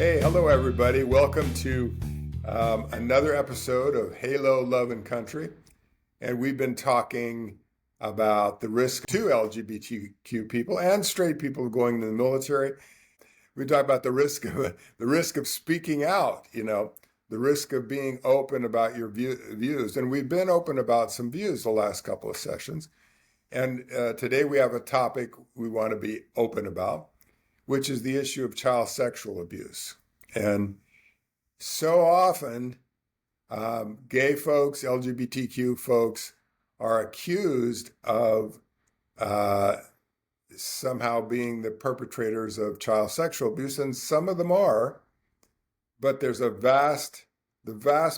Hey, hello everybody. Welcome to another episode of Halo, Love, and Country. And we've been talking about the risk to LGBTQ people and straight people going to the military. We talk about the risk of speaking out, the risk of being open about your views. And we've been open about some views the last couple of sessions. And today we have a topic we want to be open about, which is the issue of child sexual abuse. And so often, gay folks, LGBTQ folks are accused of somehow being the perpetrators of child sexual abuse, and some of them are, but there's the vast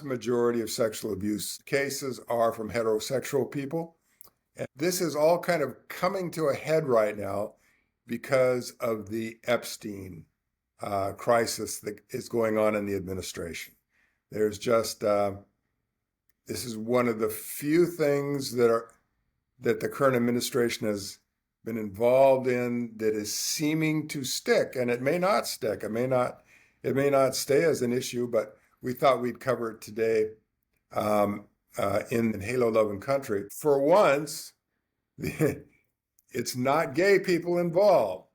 majority of sexual abuse cases are from heterosexual people. And this is all kind of coming to a head right now because of the Epstein crisis that is going on in the administration. There's just, this is one of the few things that the current administration has been involved in that is seeming to stick, and it may not stick. It may not stay as an issue, but we thought we'd cover it today in Halo, Love, and Country. For once, it's not gay people involved,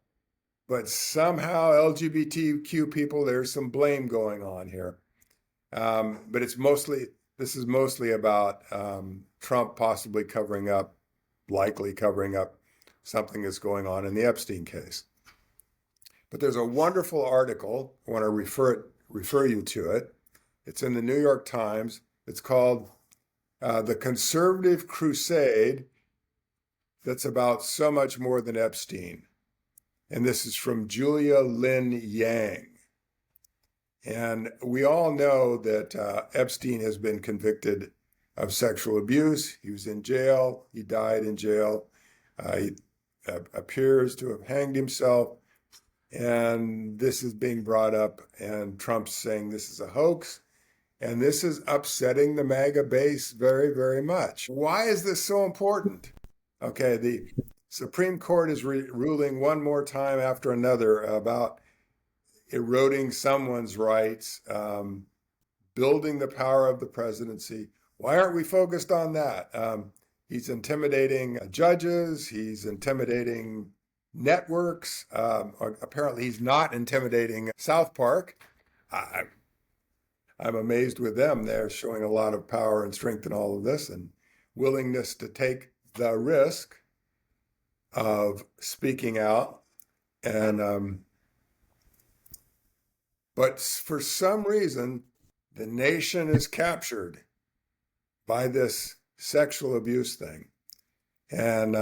but somehow LGBTQ people, there's some blame going on here. But this is mostly about Trump possibly likely covering up something that's going on in the Epstein case. But there's a wonderful article. I want to refer you to it. It's in the New York Times. It's called The Conservative Crusade That's About So Much More Than Epstein. And this is from Julia Lin Yang. And we all know that Epstein has been convicted of sexual abuse. He was in jail. He died in jail. He appears to have hanged himself. And this is being brought up, and Trump's saying this is a hoax. And this is upsetting the MAGA base very, very much. Why is this so important? Okay, the Supreme Court is ruling one more time after another about eroding someone's rights, building the power of the presidency. Why aren't we focused on that? He's intimidating judges. He's intimidating networks. Apparently, he's not intimidating South Park. I'm amazed with them. They're showing a lot of power and strength in all of this and willingness to take the risk of speaking out. And but for some reason, the nation is captured by this sexual abuse thing. And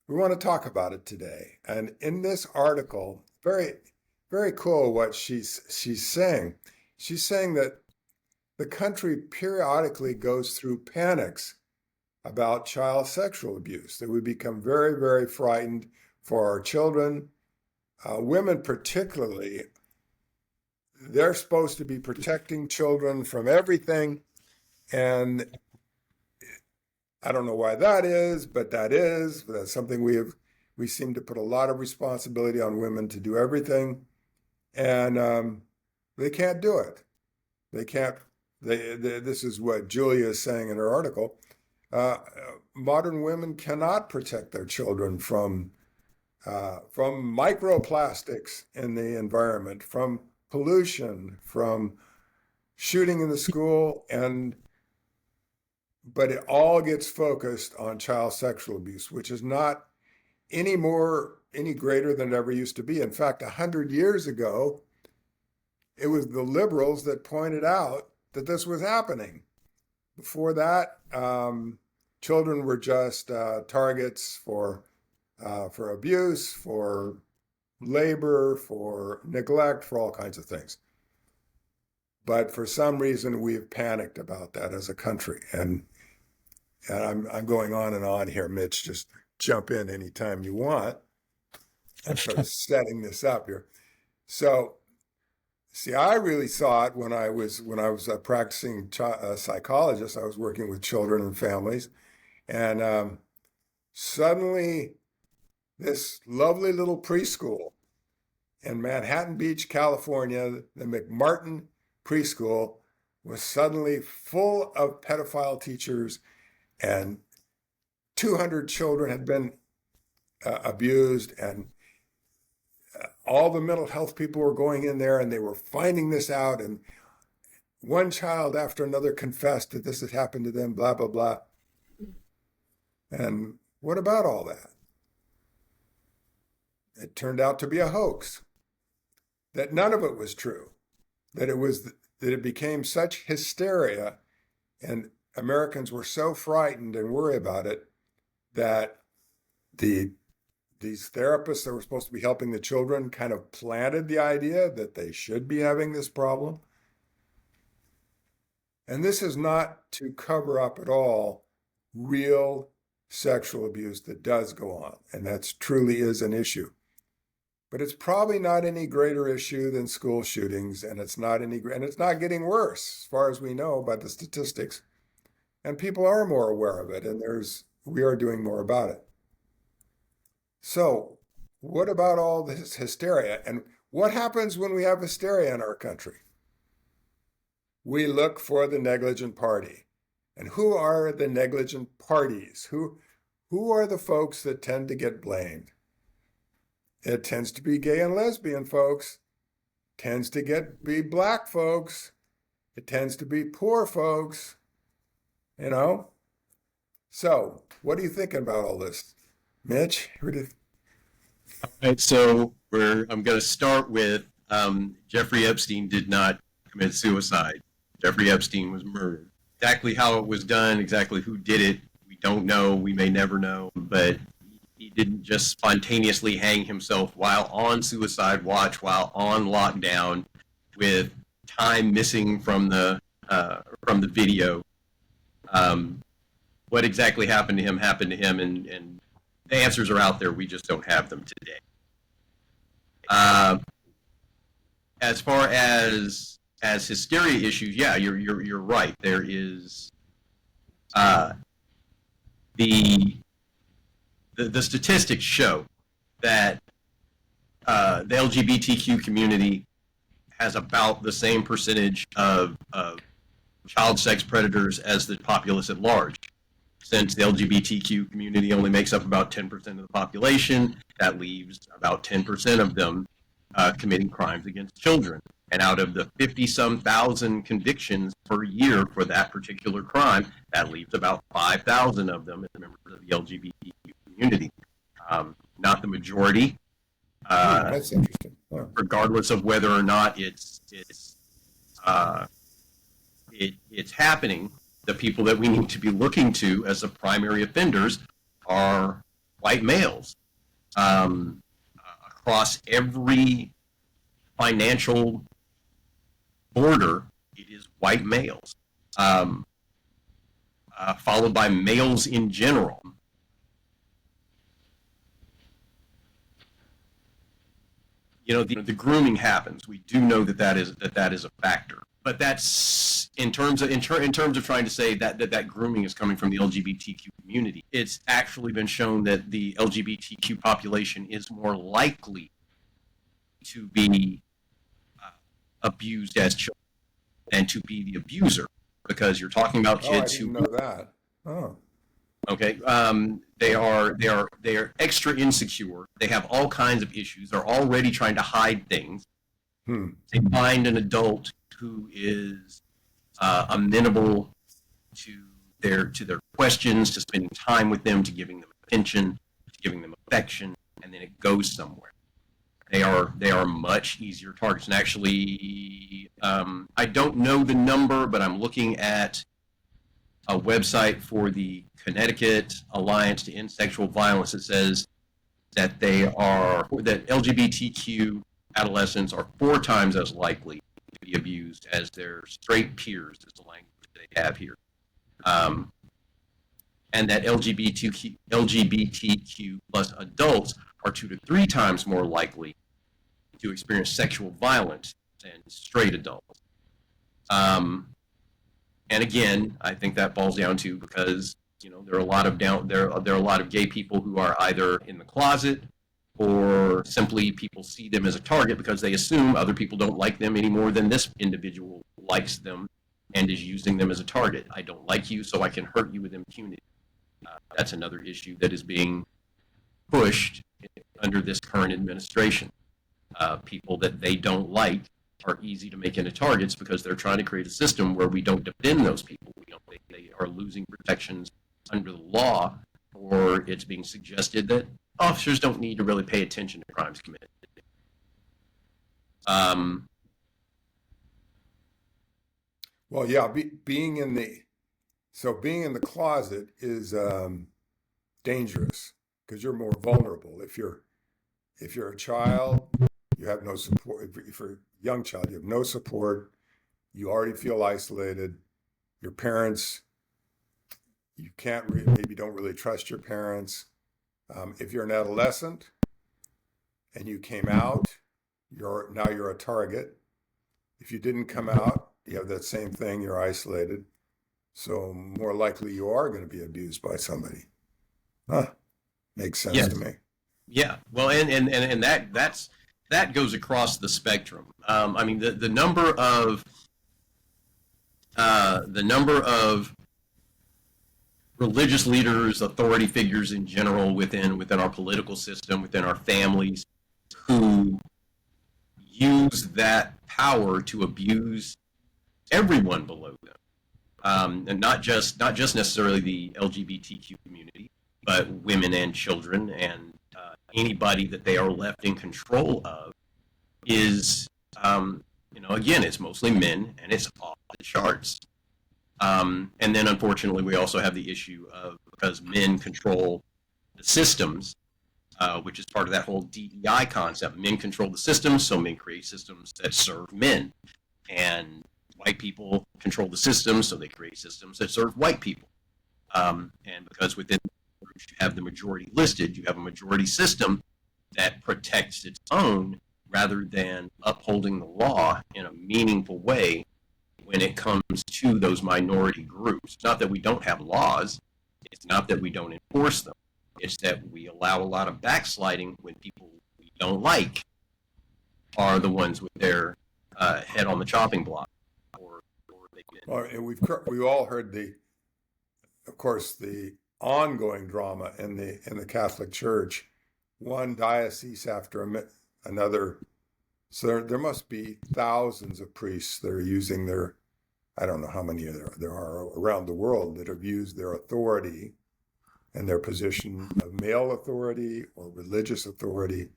we want to talk about it today. And in this article, very, very cool what she's saying. She's saying that the country periodically goes through panics about child sexual abuse, that we become very, very frightened for our children. Women particularly, they're supposed to be protecting children from everything. And I don't know why that is, but that's something we seem to put a lot of responsibility on women to do everything. And they can't do it. They can't. This is what Julia is saying in her article. Modern women cannot protect their children from microplastics in the environment, from pollution, from shooting in the school, but it all gets focused on child sexual abuse, which is not any greater than it ever used to be. In fact, 100 years ago, it was the liberals that pointed out that this was happening. Before that, children were just targets for abuse, for labor, for neglect, for all kinds of things. But for some reason, we've panicked about that as a country. And I'm going on and on here, Mitch. Just jump in anytime you want. I'm sort of setting this up here. So, see, I really saw it when I was a practicing psychologist. I was working with children and families, and suddenly, this lovely little preschool in Manhattan Beach, California, the McMartin preschool was suddenly full of pedophile teachers, and 200 children had been abused, and all the mental health people were going in there and they were finding this out. And one child after another confessed that this had happened to them, blah, blah, blah. And what about all that? It turned out to be a hoax, that none of it was true, that it became such hysteria and Americans were so frightened and worried about it that these therapists that were supposed to be helping the children kind of planted the idea that they should be having this problem. And this is not to cover up at all real sexual abuse that does go on, and that truly is an issue. But it's probably not any greater issue than school shootings, and it's not getting worse, as far as we know by the statistics. And people are more aware of it, and we are doing more about it. So, what about all this hysteria? And what happens when we have hysteria in our country? We look for the negligent party. And who are the negligent parties? Who are the folks that tend to get blamed? It tends to be gay and lesbian folks. Tends to be black folks. It tends to be poor folks. You know? So, what are you thinking about all this? Mitch? All right, so I'm going to start with Jeffrey Epstein did not commit suicide. Jeffrey Epstein was murdered. Exactly how it was done, exactly who did it, we don't know, we may never know, but he didn't just spontaneously hang himself while on suicide watch, while on lockdown, with time missing from the video. What exactly happened to him, and the answers are out there. We just don't have them today. As far as hysteria issues, yeah, you're right. There is the statistics show that the LGBTQ community has about the same percentage of child sex predators as the populace at large. Since the LGBTQ community only makes up about 10% of the population, that leaves about 10% of them committing crimes against children. And out of the 50-some thousand convictions per year for that particular crime, that leaves about 5,000 of them as members of the LGBTQ community. Not the majority. That's interesting. Yeah. Regardless of whether or not it's happening, the people that we need to be looking to as the primary offenders are white males. Across every financial border, it is white males, followed by males in general. You know, the grooming happens. We do know that is a factor. But that's in terms of trying to say that grooming is coming from the LGBTQ community. It's actually been shown that the LGBTQ population is more likely to be abused as children than to be the abuser, because you're talking about kids who know that. Oh. Okay, they are extra insecure. They have all kinds of issues. They're already trying to hide things. They find an adult who is amenable to their questions, to spending time with them, to giving them attention, to giving them affection, and then it goes somewhere. They are much easier targets. And actually, I don't know the number, but I'm looking at a website for the Connecticut Alliance to End Sexual Violence that says that that LGBTQ adolescents are 4 times as likely to be abused as their straight peers, is the language they have here. And that LGBTQ plus adults are 2 to 3 times more likely to experience sexual violence than straight adults. And again, I think that falls down to because there are a lot of gay people who are either in the closet or simply people see them as a target because they assume other people don't like them any more than this individual likes them and is using them as a target. I don't like you, so I can hurt you with impunity. That's another issue that is being pushed under this current administration. People that they don't like are easy to make into targets because they're trying to create a system where we don't defend those people. We don't think they are losing protections under the law, or it's being suggested that officers don't need to really pay attention to crimes committed. Well, yeah, being in the closet is dangerous because you're more vulnerable. If you're a child, you have no support. If you're a young child, you have no support. You already feel isolated. Your parents, you maybe don't really trust your parents. If you're an adolescent and you came out, now you're a target. If you didn't come out, you have that same thing. You're isolated. So more likely you are going to be abused by somebody. Huh. Makes sense to me. Yeah. Well, and that goes across the spectrum. I mean, the number of religious leaders, authority figures in general within our political system, within our families, who use that power to abuse everyone below them, and not just necessarily the LGBTQ community, but women and children and anybody that they are left in control of is, again, it's mostly men and it's off the charts. And then unfortunately, we also have the issue of, because men control the systems, which is part of that whole DEI concept. Men control the systems, so men create systems that serve men. And white people control the systems, so they create systems that serve white people. And because within the groups you have the majority listed, you have a majority system that protects its own rather than upholding the law in a meaningful way when it comes to those minority groups. It's not that we don't have laws. It's not that we don't enforce them. It's that we allow a lot of backsliding when people we don't like are the ones with their head on the chopping block. Well, and we all heard of course, the ongoing drama in the Catholic Church, one diocese after another. So there must be thousands of priests that are using I don't know how many there are around the world that have used their authority and their position of male authority or religious authority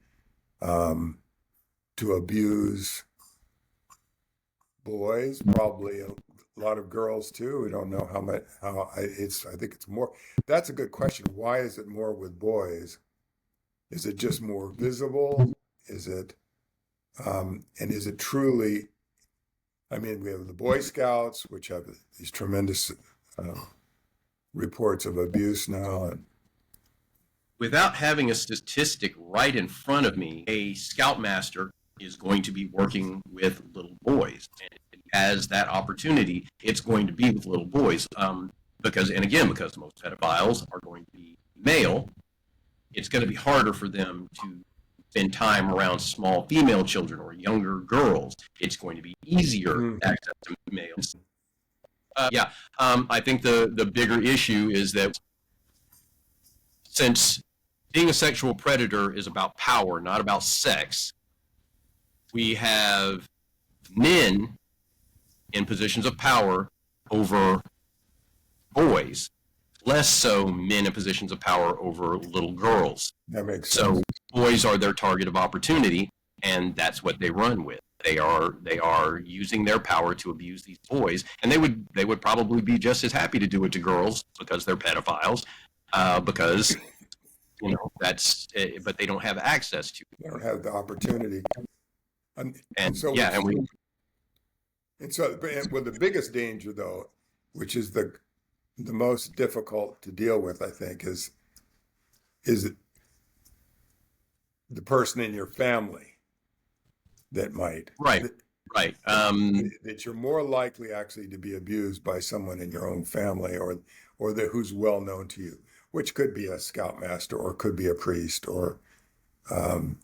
to abuse boys, probably a lot of girls too. We don't know how much. I think it's more. That's a good question. Why is it more with boys? Is it just more visible? Is it, and is it truly? I mean, we have the Boy Scouts, which have these tremendous reports of abuse now. And without having a statistic right in front of me, a scoutmaster is going to be working with little boys. And if it has that opportunity, it's going to be with little boys. Because most pedophiles are going to be male, it's going to be harder for them to spend time around small female children or younger girls. It's going to be easier access to males. I think the bigger issue is that since being a sexual predator is about power, not about sex, we have men in positions of power over boys, less so men in positions of power over little girls. That makes sense. So boys are their target of opportunity, and that's what they run with. They are using their power to abuse these boys, and they would probably be just as happy to do it to girls because they're pedophiles, because but they don't have access to it. They don't have the opportunity. So the biggest danger, though, which is the most difficult to deal with, I think, is the person in your family that might. Right. That you're more likely actually to be abused by someone in your own family or who's well known to you, which could be a scoutmaster or could be a priest or Um,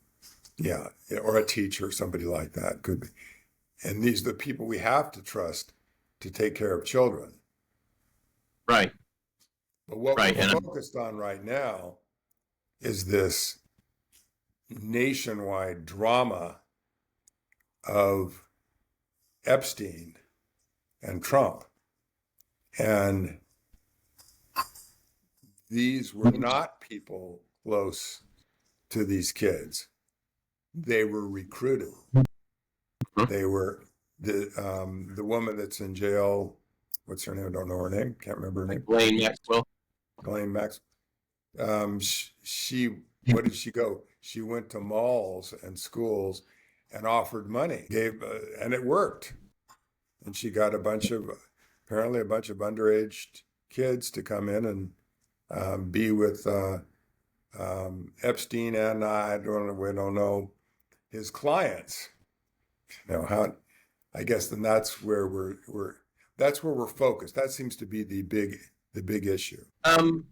yeah, or a teacher, somebody like that could be. And these are the people we have to trust to take care of children. Right. But what we're Right. And focused on right now is this nationwide drama of Epstein and Trump. And these were not people close to these kids. They were recruited. They were the woman that's in jail. What's her name? I don't know her name. Can't remember her name. Ghislaine Maxwell. Ghislaine Max. She what did she go? She went to malls and schools and offered money. And it worked. And she got apparently a bunch of underage kids to come in and be with Epstein and we don't know his clients. I guess then that's where we're focused. That seems to be the big issue.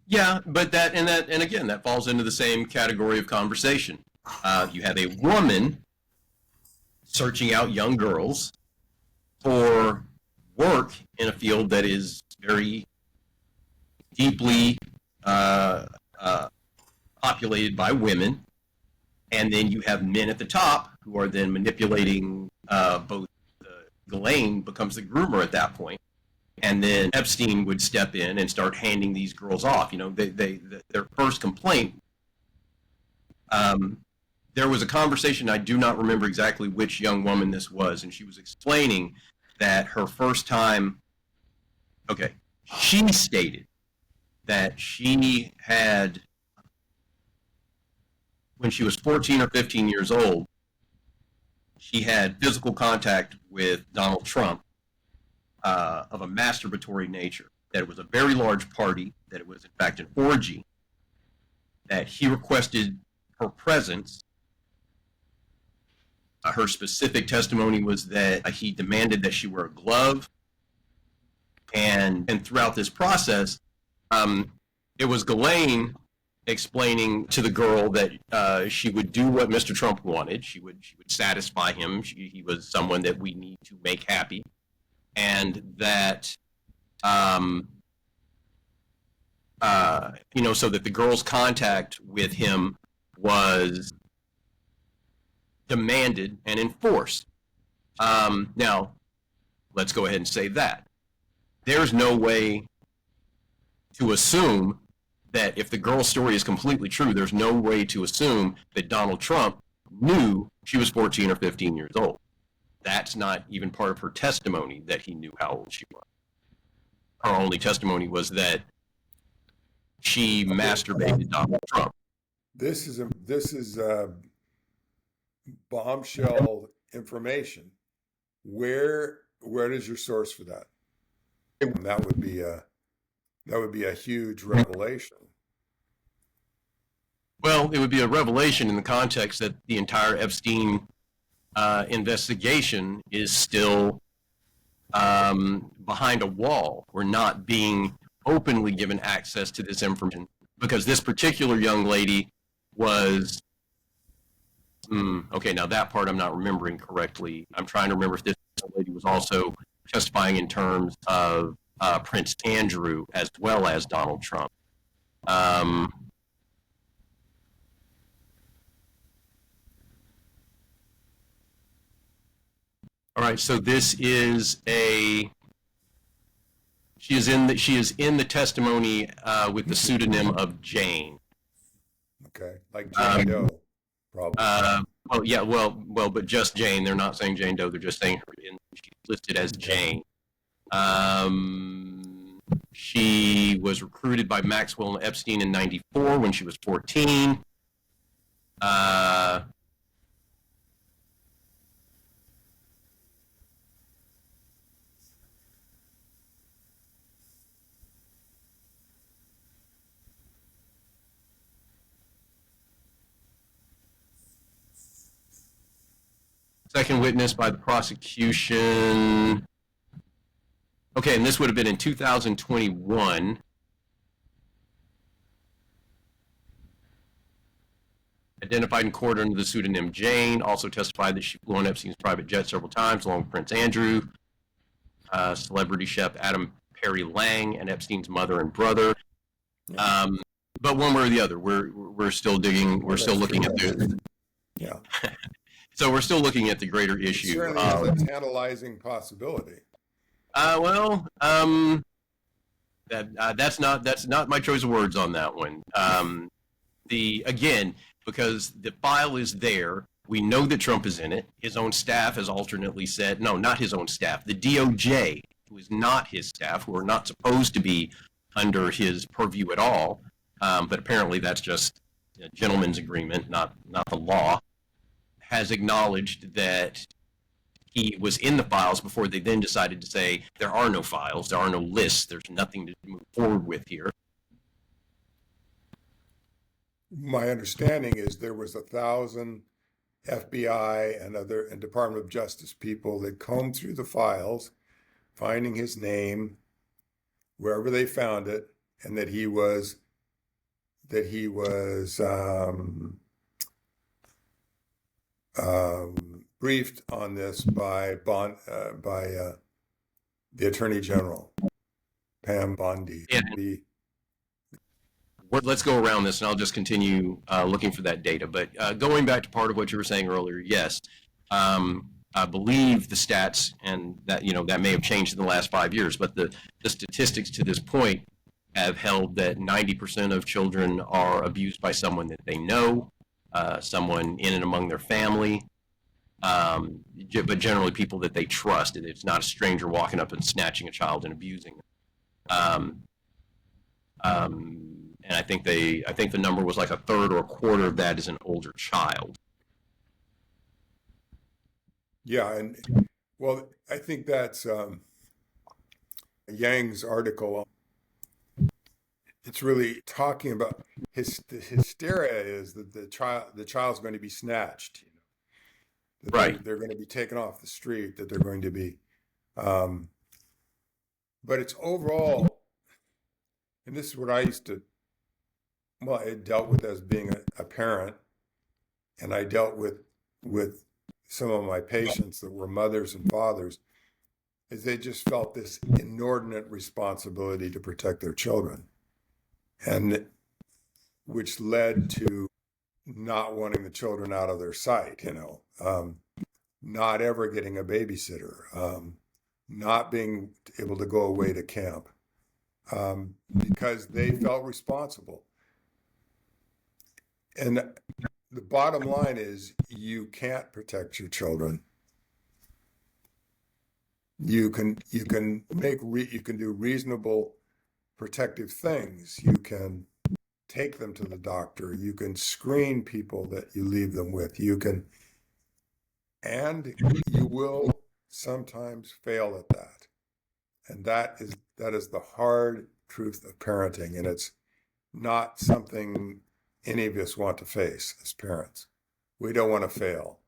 Yeah, but and again, that falls into the same category of conversation. You have a woman searching out young girls for work in a field that is very deeply populated by women, and then you have men at the top who are then manipulating both. Ghislaine becomes the groomer at that point, and then Epstein would step in and start handing these girls off. Their first complaint. There was a conversation, I do not remember exactly which young woman this was, and she was explaining that her first time. Okay, she stated that she had, when she was 14 or 15 years old, she had physical contact with Donald Trump of a masturbatory nature, that it was a very large party, that it was in fact an orgy, that he requested her presence. Her specific testimony was that he demanded that she wear a glove, and throughout this process, it was Ghislaine explaining to the girl that she would do what Mr. Trump wanted. She would satisfy him. He was someone that we need to make happy, and that so that the girl's contact with him was demanded and enforced. Now, let's go ahead and say that there's no way to assume that if the girl's story is completely true, there's no way to assume that Donald Trump knew she was 14 or 15 years old. That's not even part of her testimony, that he knew how old she was. Her only testimony was that she masturbated Donald Trump. This is bombshell information. Where is your source for that? That would be a huge revelation. Well, it would be a revelation in the context that the entire Epstein investigation is still behind a wall. We're not being openly given access to this information because this particular young lady was, okay, now that part I'm not remembering correctly. I'm trying to remember if this lady was also testifying in terms of Prince Andrew as well as Donald Trump. All right, so this is she is in the testimony with the pseudonym of Jane. Okay, like Jane Doe, probably. But just Jane. They're not saying Jane Doe. They're just saying she's listed as Jane. She was recruited by Maxwell and Epstein in '94 when she was 14. Second witness by the prosecution. Okay, and this would have been in 2021. identified in court under the pseudonym Jane, also testified that she flew on Epstein's private jet several times, along with Prince Andrew, celebrity chef Adam Perry Lang, and Epstein's mother and brother. Yeah. But one way or the other, we're still digging. We're still looking at the. Yeah. So we're still looking at the greater issue. Certainly is a tantalizing possibility. That's not my choice of words on that one. Again, because the file is there, we know that Trump is in it. His own staff has alternately said, no, not his own staff, the DOJ, who is not his staff, who are not supposed to be under his purview at all, but apparently that's just a gentleman's agreement, not the law, has acknowledged that he was in the files before they then decided to say there are no files, there are no lists, there's nothing to move forward with here. My understanding is there was 1,000 FBI and Department of Justice people that combed through the files, finding his name wherever they found it, and that he was briefed on this by the Attorney General, Pam Bondi. Yeah. Let's go around this, and I'll just continue looking for that data. But going back to part of what you were saying earlier, yes, I believe the stats, and that that may have changed in the last 5 years, but the statistics to this point have held that 90% of children are abused by someone that they know, someone in and among their family, but generally people that they trust. It's not a stranger walking up and snatching a child and abusing them. And I think the number was like a third or a quarter of that is an older child. Yeah, and well, I think that's Yang's article. It's really talking about the hysteria is that the child's going to be snatched, that right? They're going to be taken off the street. That they're going to be, but it's overall, and this is what I dealt with as being a parent, and I dealt with some of my patients that were mothers and fathers, is they just felt this inordinate responsibility to protect their children, and which led to not wanting the children out of their sight, not ever getting a babysitter, not being able to go away to camp, because they felt responsible. And the bottom line is, you can't protect your children. You can do reasonable protective things. You can take them to the doctor. You can screen people that you leave them with. And you will sometimes fail at that. And that is the hard truth of parenting. And it's not something any of us want to face as parents. We don't want to fail.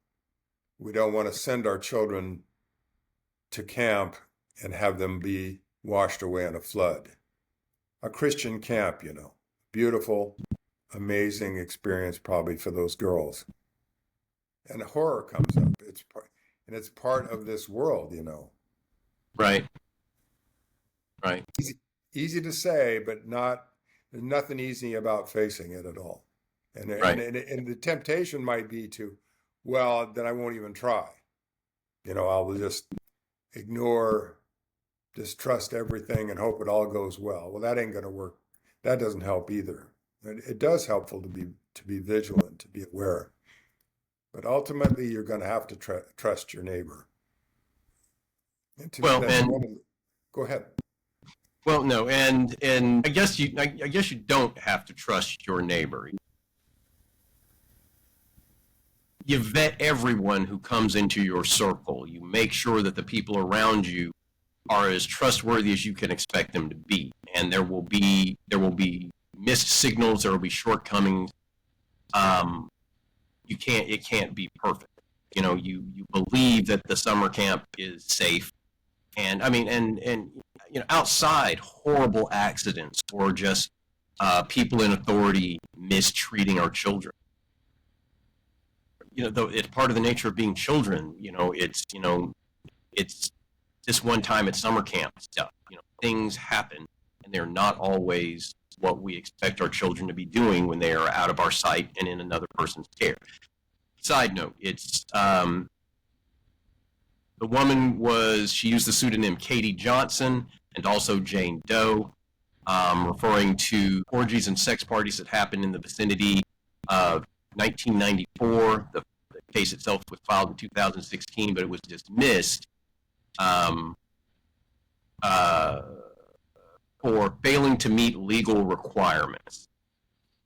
We don't want to send our children to camp and have them be washed away in a flood. A Christian camp, beautiful, amazing experience probably for those girls. And horror comes up. It's part of this world, Right. Right. Easy to say, but there's nothing easy about facing it at all. And the temptation might be to, well, then I won't even try. I'll just ignore, distrust everything and hope it all goes well. Well, that ain't going to work. That doesn't help either. It does helpful to be vigilant, to be aware. But ultimately, you're going to have to trust your neighbor. Go ahead. Well, no, and I guess you don't have to trust your neighbor. You vet everyone who comes into your circle. You make sure that the people around you are as trustworthy as you can expect them to be. And there will be missed signals. There will be shortcomings. It can't be perfect. You believe that the summer camp is safe, and outside horrible accidents or just people in authority mistreating our children. though it's part of the nature of being children. It's this one time at summer camp stuff. Things happen, and they're not always what we expect our children to be doing when they are out of our sight and in another person's care. Side note, it's the woman she used the pseudonym Katie Johnson and also Jane Doe, referring to orgies and sex parties that happened in the vicinity of 1994. The case itself was filed in 2016, but it was dismissed for failing to meet legal requirements.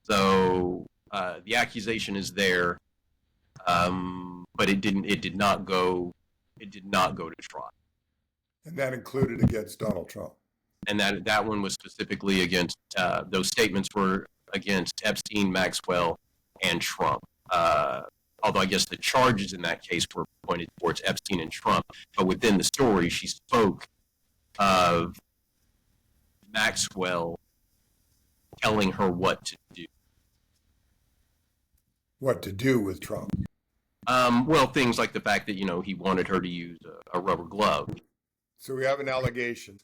So the accusation is there, but it did not go to trial. And that included against Donald Trump. And that one was specifically against, those statements were against Epstein, Maxwell, and Trump. Although I guess the charges in that case were pointed towards Epstein and Trump. But within the story, she spoke of Maxwell telling her what to do. What to do with Trump? Well, things like the fact that, he wanted her to use a rubber glove. So we have an allegation,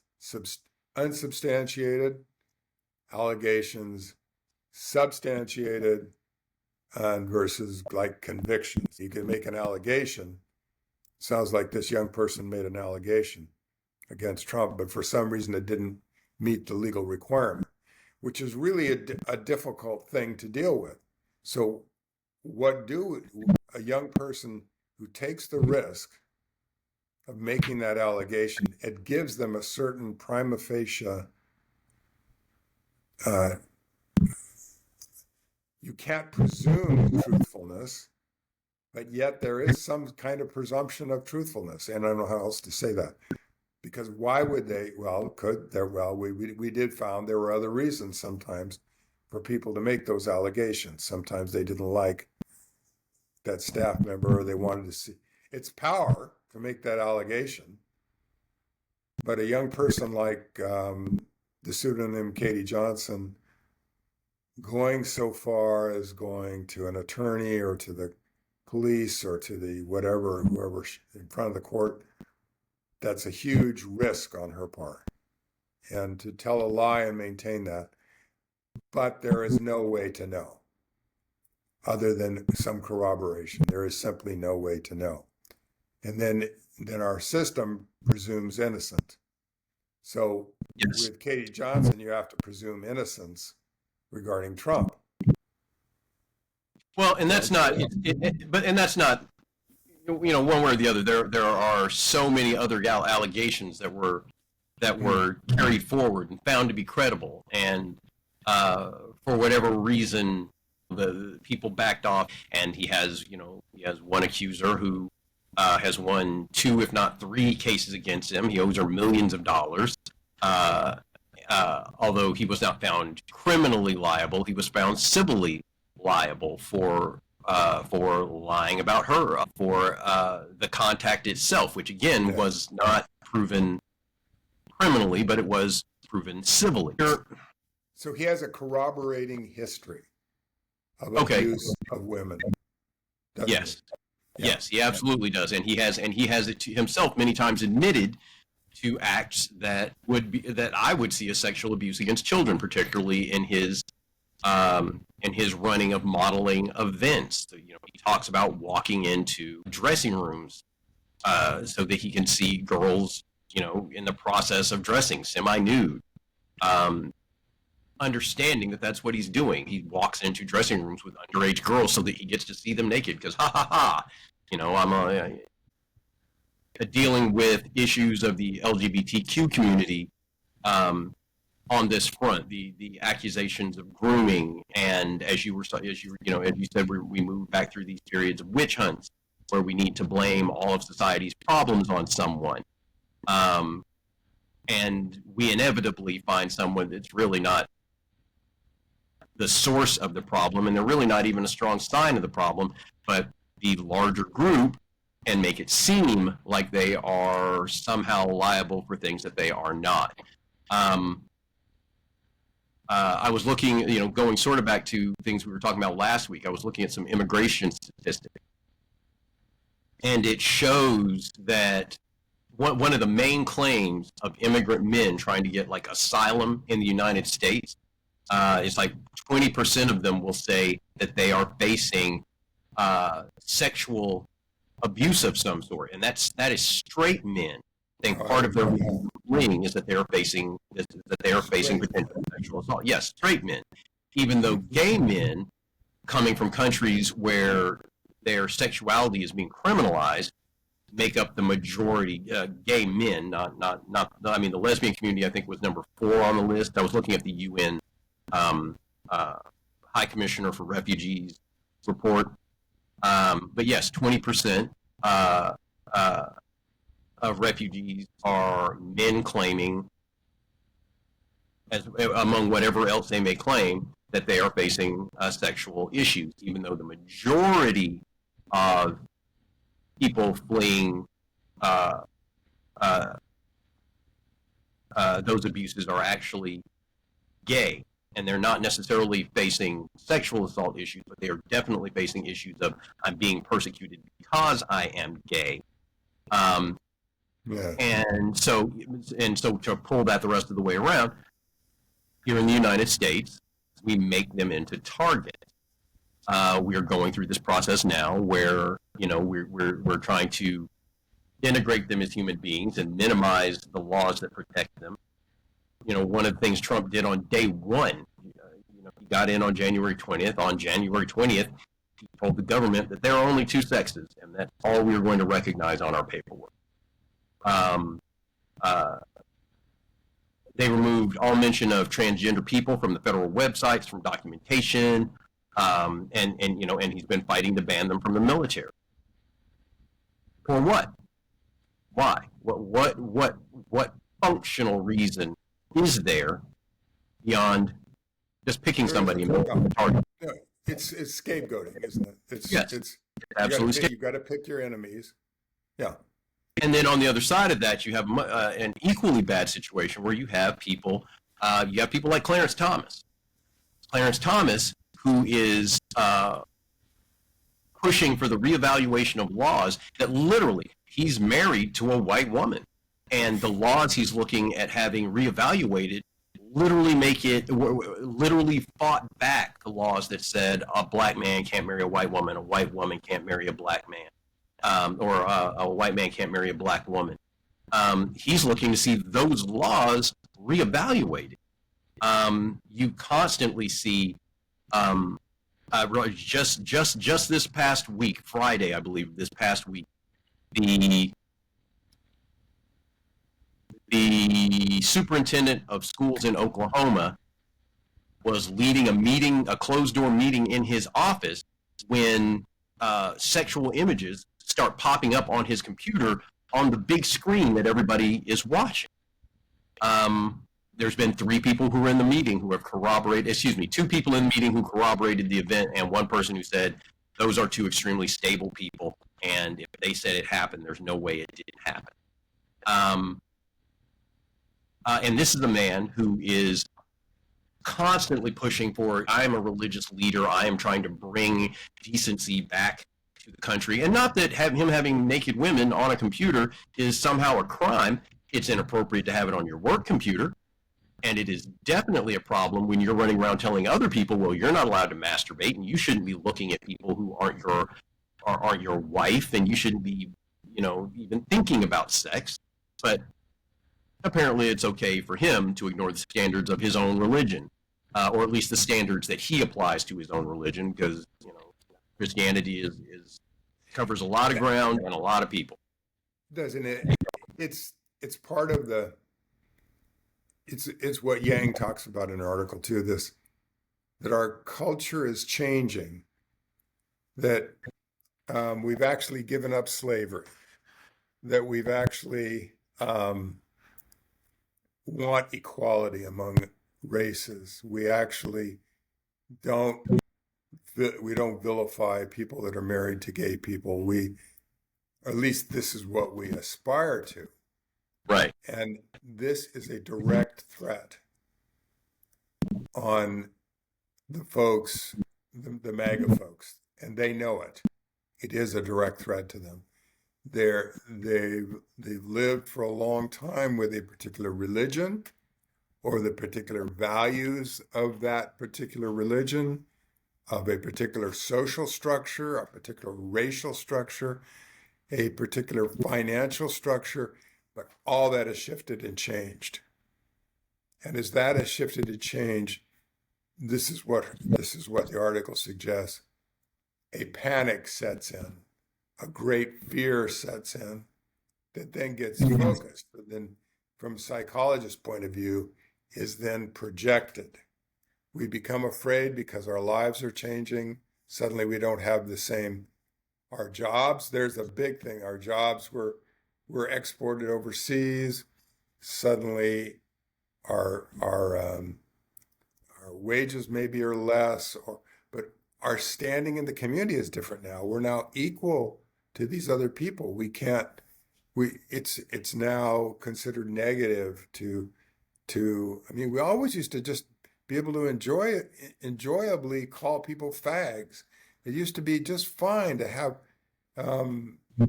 unsubstantiated, allegations, substantiated, and versus like convictions. You can make an allegation. Sounds like this young person made an allegation against Trump, but for some reason it didn't meet the legal requirement, which is really a difficult thing to deal with. So what do a young person who takes the risk of making that allegation, it gives them a certain prima facie, you can't presume truthfulness, but yet there is some kind of presumption of truthfulness. And I don't know how else to say that. Because why would they? Well, we did found there were other reasons sometimes for people to make those allegations. Sometimes they didn't like that staff member, or they wanted to see. It's power to make that allegation. But a young person like the pseudonym Katie Johnson, going so far as going to an attorney or to the police or to the whoever in front of the court, that's a huge risk on her part. And to tell a lie and maintain that, but there is no way to know other than some corroboration. There is simply no way to know. And then our system presumes innocent. So yes, with Katie Johnson, you have to presume innocence regarding Trump. Well, and that's not, that's not, one way or the other. There are so many other allegations that were carried forward and found to be credible, and for whatever reason, the people backed off. And he has one accuser who has won 2, if not 3, cases against him. He owes her millions of dollars. Although he was not found criminally liable, he was found civilly liable for lying about her, for the contact itself, which again was not proven criminally, but it was proven civilly. So he has a corroborating history of abuse of women. Yes. He? Yes, he absolutely does, and he has it to himself many times admitted to acts that I would see as sexual abuse against children, particularly in his running of modeling events. So, he talks about walking into dressing rooms so that he can see girls, in the process of dressing semi-nude. Understanding that that's what he's doing. He walks into dressing rooms with underage girls so that he gets to see them naked because, I'm dealing with issues of the LGBTQ community on this front, the accusations of grooming, and as you said, we move back through these periods of witch hunts where we need to blame all of society's problems on someone, and we inevitably find someone that's really not the source of the problem, and they're really not even a strong sign of the problem, but the larger group, and make it seem like they are somehow liable for things that they are not. I was looking, going sort of back to things we were talking about last week. I was looking at some immigration statistics, And it shows that one of the main claims of immigrant men trying to get like asylum in the United States is like 20% of them will say that they are facing sexual abuse of some sort, and that is straight men. I think part of their reasoning is that they are facing potential sexual assault. Yes, straight men, even though gay men coming from countries where their sexuality is being criminalized make up the majority. Gay men, not. I mean, the lesbian community I think was number 4 on the list. I was looking at the UN High Commissioner for Refugees report. But yes, 20% of refugees are men claiming, as among whatever else they may claim, that they are facing sexual issues, even though the majority of people fleeing those abuses are actually gay. And they're not necessarily facing sexual assault issues, but they are definitely facing issues of I'm being persecuted because I am gay. Yeah. And so to pull that the rest of the way around, here in the United States, we make them into targets. We are going through this process now where we're trying to integrate them as human beings and minimize the laws that protect them. One of the things Trump did on day one, he got in on January 20th. On January 20th, he told the government that there are only 2 sexes, and that's all we are going to recognize on our paperwork. They removed all mention of transgender people from the federal websites, from documentation, and he's been fighting to ban them from the military. For what? Why? What functional reason is there beyond just picking somebody and target? No, it's scapegoating, isn't it? Yes, it's absolutely. you got to pick your enemies. Yeah. And then on the other side of that, you have an equally bad situation where you have people like Clarence Thomas. Clarence Thomas, who is pushing for the reevaluation of laws that literally he's married to a white woman. And the laws he's looking at having reevaluated literally fought back the laws that said a black man can't marry a white woman can't marry a black man, or a white man can't marry a black woman. He's looking to see those laws reevaluated. You constantly see, just this past week, Friday, I believe, the superintendent of schools in Oklahoma was leading a closed-door meeting in his office when sexual images start popping up on his computer on the big screen that everybody is watching. There's been 3 people who were in the meeting who have corroborated, 2 people in the meeting who corroborated the event, and 1 person who said those are 2 extremely stable people, and if they said it happened, there's no way it didn't happen. And this is a man who is constantly pushing for, I am a religious leader, I am trying to bring decency back to the country. And not that him having naked women on a computer is somehow a crime. It's inappropriate to have it on your work computer. And it is definitely a problem when you're running around telling other people, well, you're not allowed to masturbate, and you shouldn't be looking at people who aren't your wife, and you shouldn't be, even thinking about sex. But apparently it's okay for him to ignore the standards of his own religion, or at least the standards that he applies to his own religion, because Christianity is covers a lot of ground and a lot of people. Doesn't it? It's part of the. It's what Yang talks about in an article too. That our culture is changing. That we've actually given up slavery. That we've actually want equality among races. We actually don't vilify people that are married to gay people. At least this is what we aspire to. Right. And this is a direct threat on the folks, the MAGA folks, and they know it. It is a direct threat to them. they've lived for a long time with a particular religion or the particular values of that particular religion, of a particular social structure, a particular racial structure, a particular financial structure, but all that has shifted and changed. And as that has shifted and changed, this is what the article suggests. A panic sets in, a great fear sets in, that then gets focused, but then from a psychologist's point of view, is then projected. We become afraid because our lives are changing. Suddenly we don't have the same, our jobs, there's a big thing. Our jobs were exported overseas. Suddenly our wages maybe are less, but our standing in the community is different now. We're now equal to these other people. It's now considered negative to I mean, we always used to just be able to enjoyably call people fags. It used to be just fine to have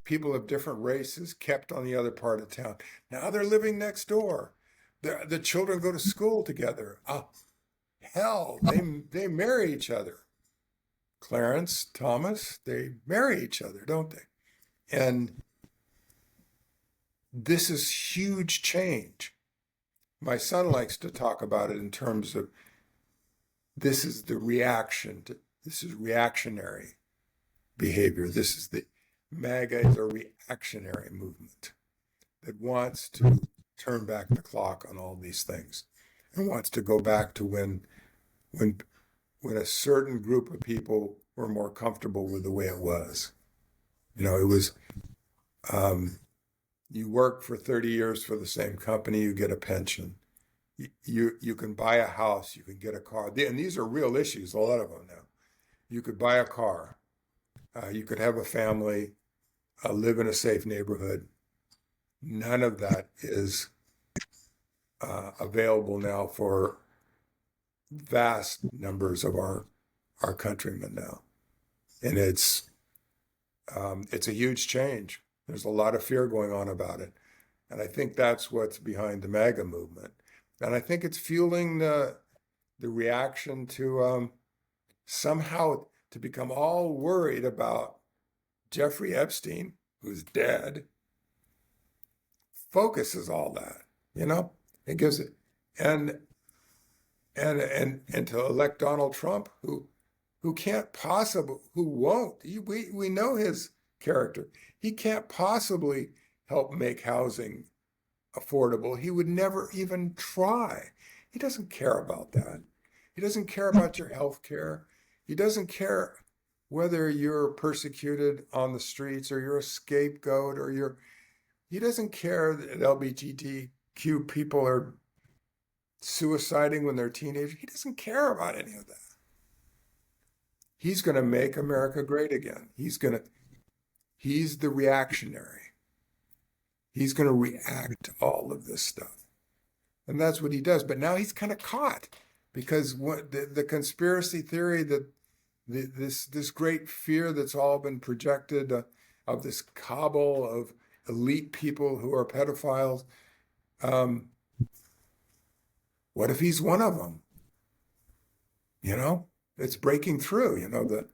people of different races kept on the other part of town. Now they're living next door. The children go to school together. Oh, hell, they marry each other. Clarence, Thomas, they marry each other, don't they? And this is huge change. My son likes to talk about it in terms of this is reactionary behavior. This is the MAGA is a reactionary movement that wants to turn back the clock on all these things and wants to go back to when a certain group of people were more comfortable with the way it was. You know, it was you work for 30 years for the same company, you get a pension. You can buy a house, you can get a car. And these are real issues, a lot of them now. You could buy a car, you could have a family, live in a safe neighborhood. None of that is available now for vast numbers of our countrymen now. And it's a huge change. There's a lot of fear going on about it. And I think that's what's behind the MAGA movement. And I think it's fueling the reaction to somehow to become all worried about Jeffrey Epstein, who's dead, focuses all that, you know? It gives it and to elect Donald Trump, who can't possibly, who won't, we know his character. He can't possibly help make housing affordable. He would never even try. He doesn't care about that. He doesn't care about your health care. He doesn't care whether you're persecuted on the streets or you're a scapegoat he doesn't care that LGBTQ people are suiciding when they're teenagers. He doesn't care about any of that. He's going to make America great again. He's the reactionary. He's going to react to all of this stuff. And that's what he does. But now he's kind of caught because the conspiracy theory that this great fear that's all been projected of this cabal of elite people who are pedophiles, what if he's one of them? You know, it's breaking through. You know, the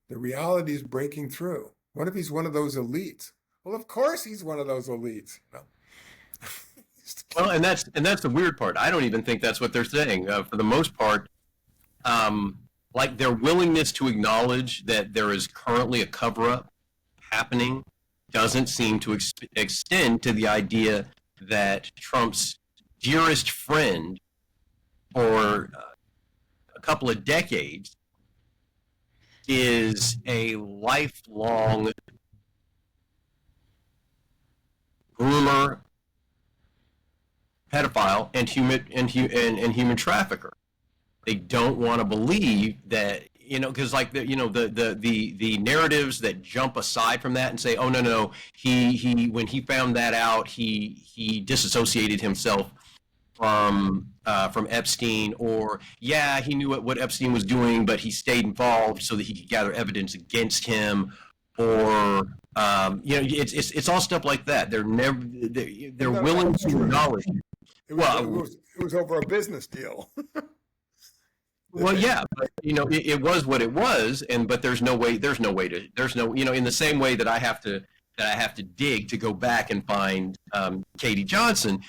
reality is breaking through. What if he's one of those elites? Well, of course he's one of those elites. You know? Well, and that's the weird part. I don't even think that's what they're saying. For the most part, like their willingness to acknowledge that there is currently a cover-up happening doesn't seem to extend to the idea that Trump's dearest friend for a couple of decades is a lifelong groomer, pedophile, and human trafficker. They don't want to believe that, you know, because like the narratives that jump aside from that and say, oh no, he when he found that out, he disassociated himself from Epstein, or he knew what Epstein was doing, but he stayed involved so that he could gather evidence against him, or it's all stuff like that. They're never they're No, willing that's to true. acknowledge. It was over a business deal. Well, yeah, but it was what it was, but there's no way in the same way that I have to dig to go back and find Katie Johnson,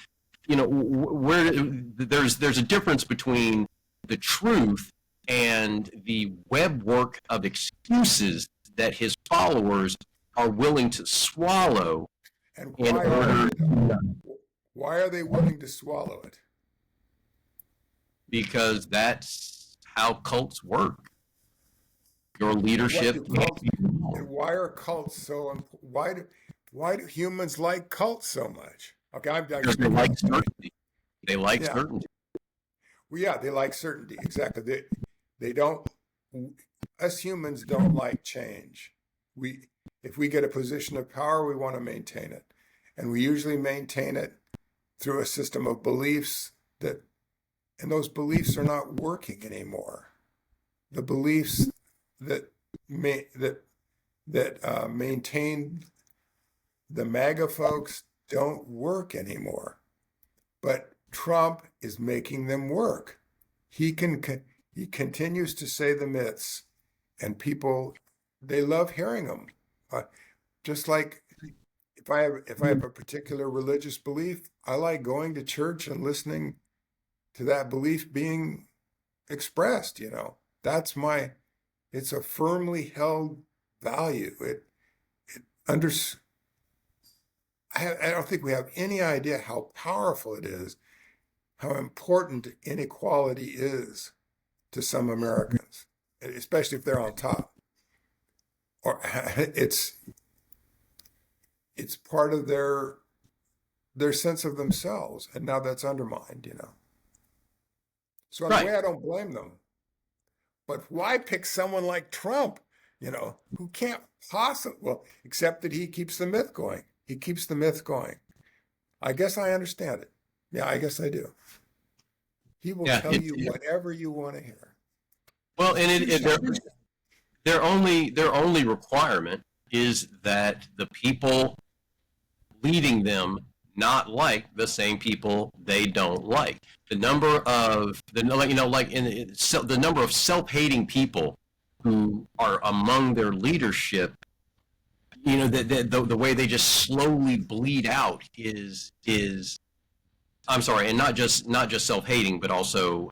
where there's a difference between the truth and the web work of excuses that his followers are willing to swallow. And why are they willing to swallow it? Because that's how cults work. Your leadership. And why are cults so? Why do humans like cults so much? Okay, because they like certainty. They like certainty. Well, yeah, they like certainty. Exactly. They don't. Us humans don't like change. If we get a position of power, we want to maintain it, and we usually maintain it through a system of beliefs and those beliefs are not working anymore. The beliefs that maintain the MAGA folks don't work anymore. But Trump is making them work. He continues to say the myths, and people, they love hearing them. Just like if I have a particular religious belief, I like going to church and listening to that belief being expressed. It's a firmly held value. I don't think we have any idea how powerful it is, how important inequality is to some Americans, especially if they're on top. Or it's part of their sense of themselves, and now that's undermined. So in a way, I don't blame them. But why pick someone like Trump, who can't possibly, well, except that he keeps the myth going. He keeps the myth going. I guess I understand it. Yeah, I guess I do. He will tell you whatever you want to hear. Well, and their only requirement is that the people leading them not like the same people they don't like. The number of the number of self-hating people who are among their leadership, the way they just slowly bleed out is I'm sorry, and not just self-hating, but also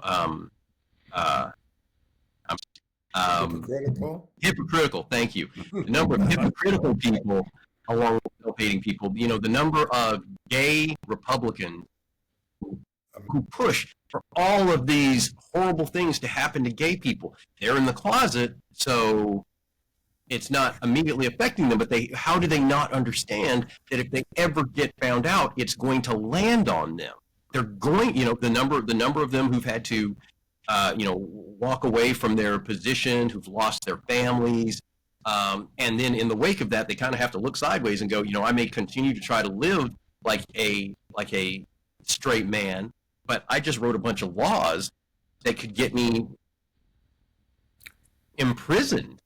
hypocritical. Thank you. The number of hypocritical people along with self-hating people, the number of gay Republicans who push for all of these horrible things to happen to gay people. They're in the closet, so it's not immediately affecting them, but how do they not understand that if they ever get found out, it's going to land on them? They're going, the number of them who've had to, walk away from their position, who've lost their families, and then in the wake of that, they kind of have to look sideways and go, I may continue to try to live like a straight man, but I just wrote a bunch of laws that could get me imprisoned,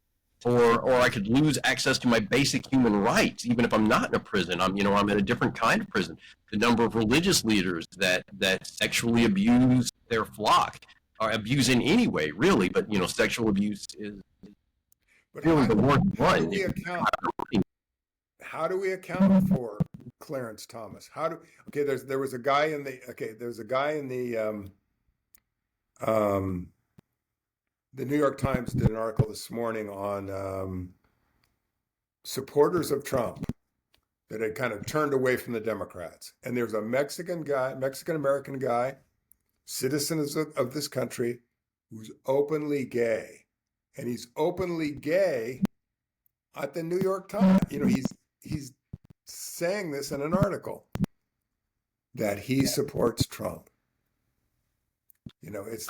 or I could lose access to my basic human rights, even if I'm not in a prison. I'm in a different kind of prison. The number of religious leaders that sexually abuse their flock, or abuse in any way, really, but sexual abuse is really the worst one. How do we account for Clarence Thomas? There was a guy in the New York Times did an article this morning on supporters of Trump that had kind of turned away from the Democrats. And there's a Mexican-American guy, citizen of this country, who's openly gay. And he's openly gay at the New York Times. He's saying this in an article that he supports Trump. It's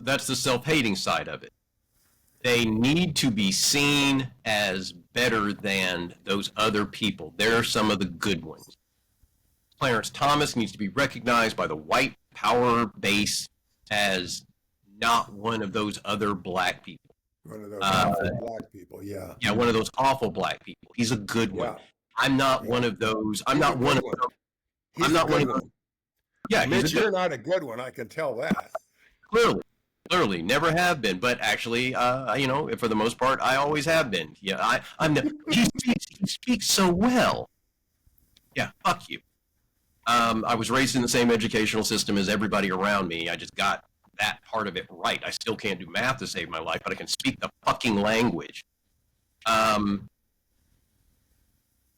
that's the self-hating side of it. They need to be seen as better than those other people. They're some of the good ones. Clarence Thomas needs to be recognized by the white power base as not one of those other black people. One of those awful black people. Yeah. Yeah, one of those awful black people. He's a good one. Yeah. I'm not Yeah. one of those. I'm He's not a one good of one. those. He's I'm a not one good of those. one. Yeah, he's Mitch, a good, you're not a good one. I can tell that. clearly, never have been. But actually, you know, for the most part, I always have been. Yeah, he speaks so well. Yeah, fuck you. I was raised in the same educational system as everybody around me. I just got that part of it right. I still can't do math to save my life, but I can speak the fucking language.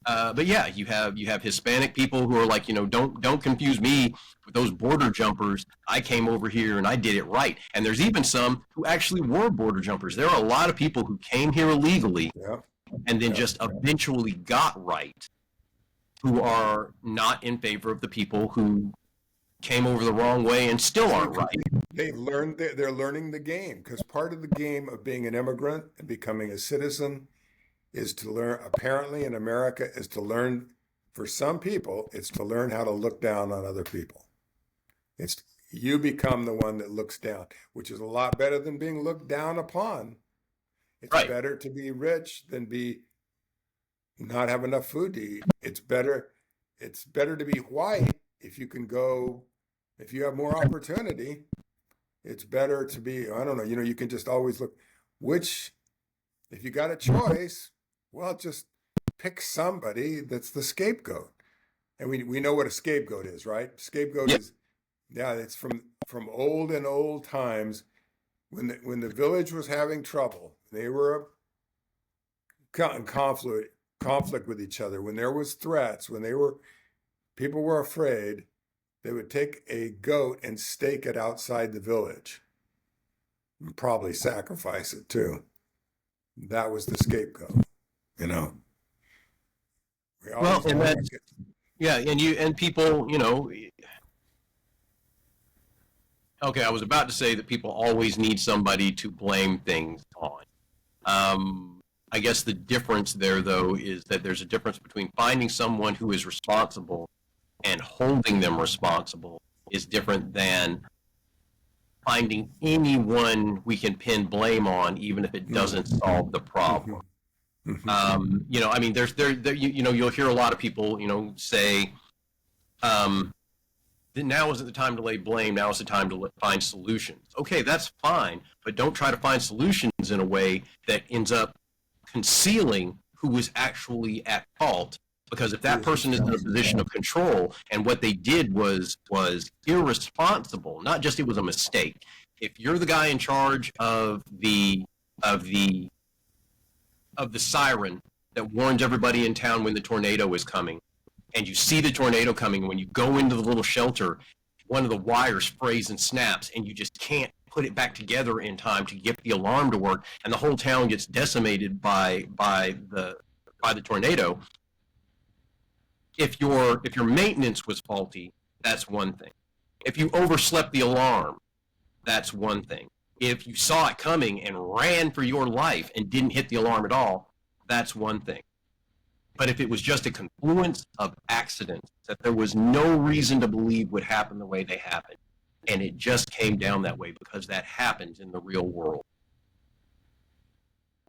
But yeah, you have Hispanic people who are like, you know, don't confuse me with those border jumpers. I came over here and I did it right. And there's even some who actually were border jumpers. There are a lot of people who came here illegally Yeah. and then just eventually got right, who are not in favor of the people who came over the wrong way and still aren't right. They've learned. They're learning the game, because part of the game of being an immigrant and becoming a citizen is to learn. Apparently, in America, is to learn. For some people, it's to learn how to look down on other people. It's you become the one that looks down, which is a lot better than being looked down upon. It's Right. better to be rich than be not have enough food to eat. It's better to be white if you can go, if you have more opportunity. It's better to be, I don't know, you can just always look which, if you got a choice, well, just pick somebody that's the scapegoat. And we know what a scapegoat is, right? Scapegoat Yep. is, yeah, it's from old times when the village was having trouble. They were in conflict with each other. When there was threats, when people were afraid, they would take a goat and stake it outside the village, and probably sacrifice it too. That was the scapegoat, you know. Well, and that's, yeah, and people, you know, okay, I was about to say that people always need somebody to blame things on. I guess the difference there, though, is that there's a difference between finding someone who is responsible and holding them responsible is different than finding anyone we can pin blame on, even if it doesn't solve the problem. You know, I mean, you'll hear a lot of people, you know, say, now isn't the time to lay blame. Now is the time to find solutions. Okay, that's fine, but don't try to find solutions in a way that ends up concealing who was actually at fault. Because if that person is in a position of control and what they did was irresponsible, not just it was a mistake. If you're the guy in charge of the siren that warns everybody in town when the tornado is coming, and you see the tornado coming, when you go into the little shelter, one of the wires frays and snaps, and you just can't put it back together in time to get the alarm to work, and the whole town gets decimated by the tornado. If your maintenance was faulty, that's one thing. If you overslept the alarm, that's one thing. If you saw it coming and ran for your life and didn't hit the alarm at all, that's one thing. But if it was just a confluence of accidents that there was no reason to believe would happen the way they happened, and it just came down that way because that happens in the real world,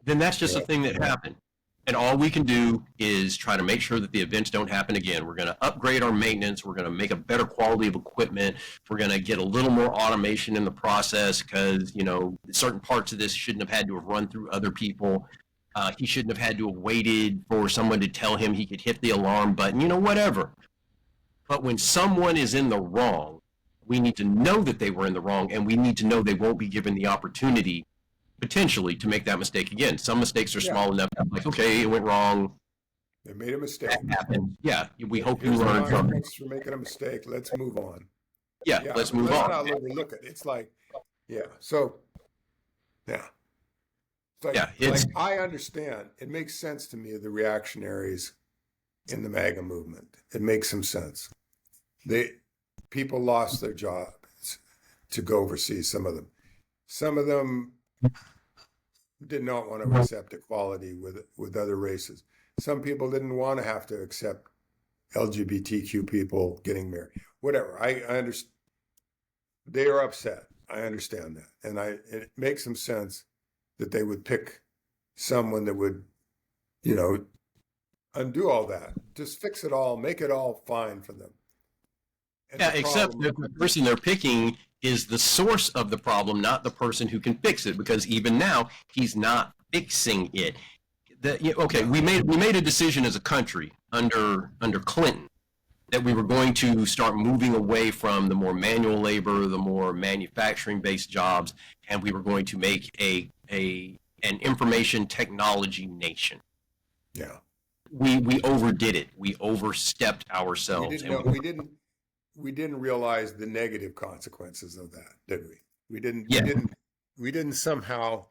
then that's just a thing that happened. And all we can do is try to make sure that the events don't happen again. We're going to upgrade our maintenance. We're going to make a better quality of equipment. We're going to get a little more automation in the process because, you know, certain parts of this shouldn't have had to have run through other people. He shouldn't have had to have waited for someone to tell him he could hit the alarm button, you know, whatever. But when someone is in the wrong, we need to know that they were in the wrong, and we need to know they won't be given the opportunity potentially to make that mistake again. Some mistakes are small enough, like, okay, it went wrong. They made a mistake. That happened. Yeah, we hope you Here's learn from it. Thanks for making a mistake. Let's move on. Yeah, let's move on. Let's not overlook it. It's like, so, yeah. It's like, I understand. It makes sense to me, the reactionaries in the MAGA movement. It makes some sense. People lost their jobs to go overseas, some of them. Some of them did not want to accept equality with other races. Some people didn't want to have to accept LGBTQ people getting married. Whatever. I understand. They are upset. I understand that. And it makes some sense that they would pick someone that would, you know, undo all that, just fix it all, make it all fine for them. And Yeah, the except problem, the person they're picking is the source of the problem, not the person who can fix it. Because even now, he's not fixing it. Okay, we made a decision as a country under Clinton that we were going to start moving away from the more manual labor, the more manufacturing-based jobs, and we were going to make an information technology nation. yeah, We overdid it. We overstepped ourselves. we didn't realize the negative consequences of that, did we? Yeah. We didn't somehow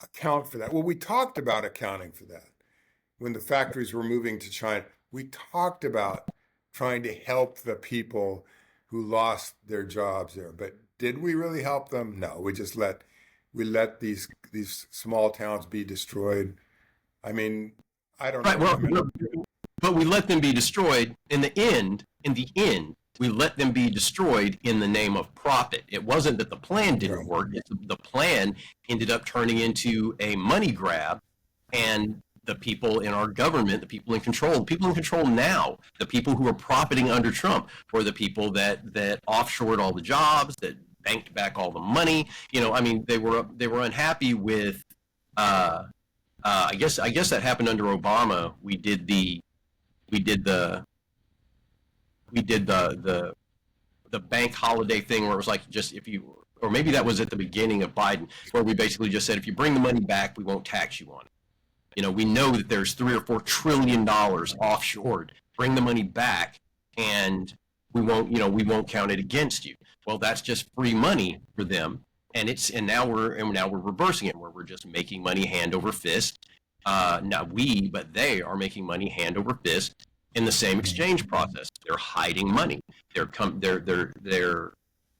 account for that. Well, we talked about accounting for that when the factories were moving to China. We talked about trying to help the people who lost their jobs there, but did we really help them? No, we let these small towns be destroyed. I mean, I don't Right. know. Well, I mean, but we let them be destroyed in the end. We let them be destroyed in the name of profit. It wasn't that the plan didn't work. The plan ended up turning into a money grab, and the people in our government, the people in control now, the people who are profiting under Trump, were the people that offshored all the jobs, that banked back all the money. I mean, they were unhappy with. I guess that happened under Obama. We did the bank holiday thing where it was like, just if you, or maybe that was at the beginning of Biden, where we basically just said, if you bring the money back, we won't tax you on it. We know that there's $3 or $4 trillion offshored. Bring the money back, and we won't count it against you. Well, that's just free money for them, and now we're reversing it, where we're just making money hand over fist. But they are making money hand over fist in the same exchange process. They're hiding money. They're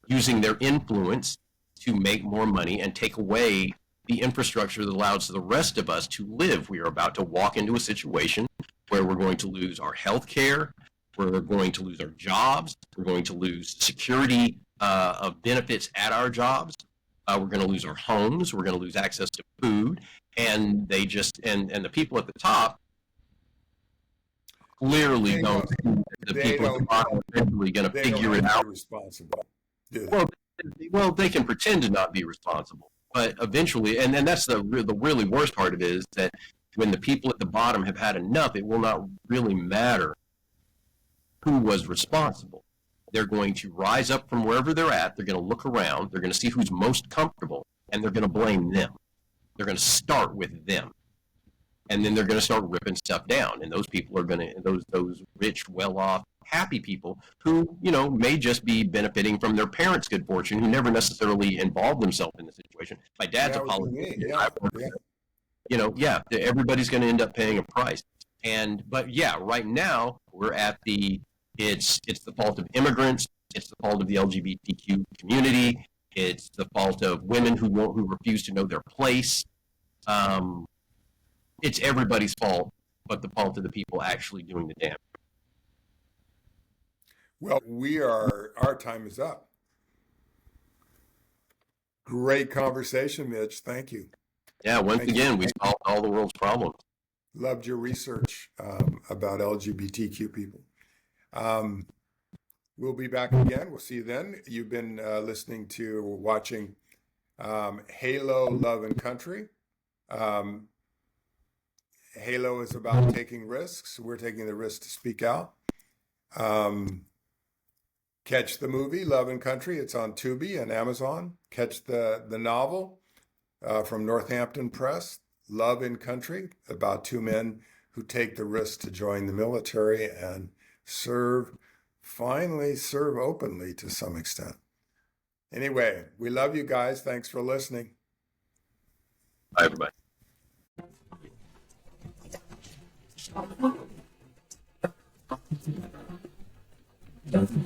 using their influence to make more money and take away the infrastructure that allows the rest of us to live. We are about to walk into a situation where we're going to lose our health care, we're going to lose our jobs, we're going to lose security of benefits at our jobs, we're going to lose our homes, we're going to lose access to food, and they just and the people at the top clearly don't. The people at the bottom are eventually going to figure it out. Responsible. Well, they can pretend to not be responsible, but eventually, and that's the really worst part of it, is that when the people at the bottom have had enough, it will not really matter who was responsible. They're going to rise up from wherever they're at. They're going to look around. They're going to see who's most comfortable, and they're going to blame them. They're going to start with them, and then they're going to start ripping stuff down. And those people are going to those rich, well-off, happy people who may just be benefiting from their parents' good fortune, who never necessarily involved themselves in the situation. My dad's a politician. Everybody's going to end up paying a price. But right now we're at it's the fault of immigrants. It's the fault of the LGBTQ community. It's the fault of women who refuse to know their place. It's everybody's fault, but the fault of the people actually doing the damage. Well, our time is up. Great conversation, Mitch. Thank you. Yeah, once again, we solved all the world's problems. Loved your research about LGBTQ people. We'll be back again. We'll see you then. You've been listening to or watching Halo, Love, and Country. Halo is about taking risks. We're taking the risk to speak out. Catch the movie Love and Country. It's on Tubi and Amazon. Catch the novel from Northampton Press, Love and Country, about two men who take the risk to join the military and finally serve openly to some extent. Anyway, we love you guys. Thanks for listening. Bye, everybody. Doesn't